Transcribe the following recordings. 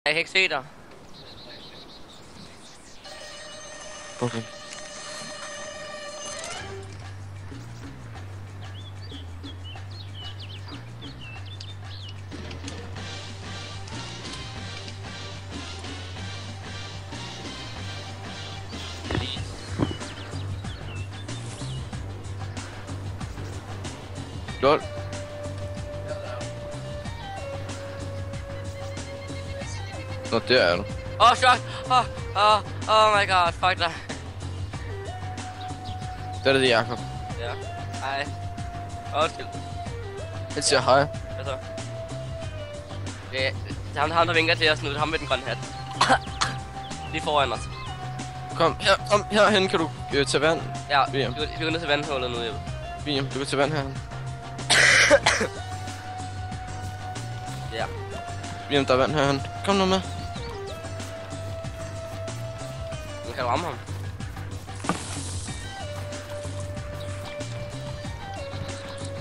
Jeg kan ikke se dig. Okay. Lol. Nå, der er du. Oh, shot! Oh my god, fuck dig. Der er det Jakob. Ja. Hej. Undskyld. Han siger hej. Hvad så? Det er ham, der vinker til os nu. Det er ham med den grønne hat. Lige foran os. Kom herhen, kan du tage vand? Ja, William. vi går ned til vandhullet nu, Jeppe. William, du kan tage vand herhen. Ja. William, der er vand herhen. Kom nu med. Nu kan du ramme ham.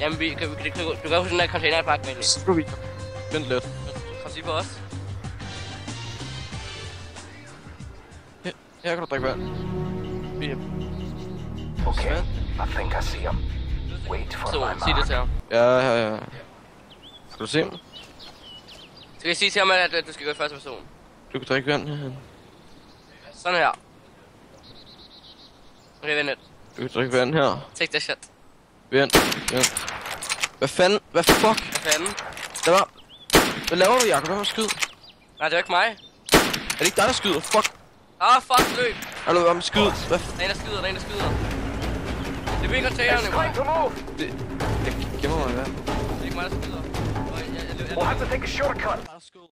Jamen, du kan huske den der containerpakke med det. Skru William. Vent lidt. Kom sige på os. Her kan du drikke vand. William. Okay, I think I see him. Wait for Så, my sig det til mark. ham. Ja. Skal du se mig? Skal jeg sige til ham, at du skal gå i første person? Du kan drikke vand herhen. Sådan her. Okay, vent lidt. Du kan drikke vand her. Take that shit. Vent. Hvad fanden? Hvad fuck? Hvad fanden? Lad mig. Hvad laver du, Jakob? Hvad var skyd? Nej, det er ikke mig. Er det ikke dig, der skyder? Fuck. Fuck, løb. Hallo, hvad med skyd? Hvad Der er en, der skyder. Det er ikke containeren, It's jo. going to move. Jeg gemmer mig i vand. Det er ikke mig, der skyder. We'll have to take a shortcut.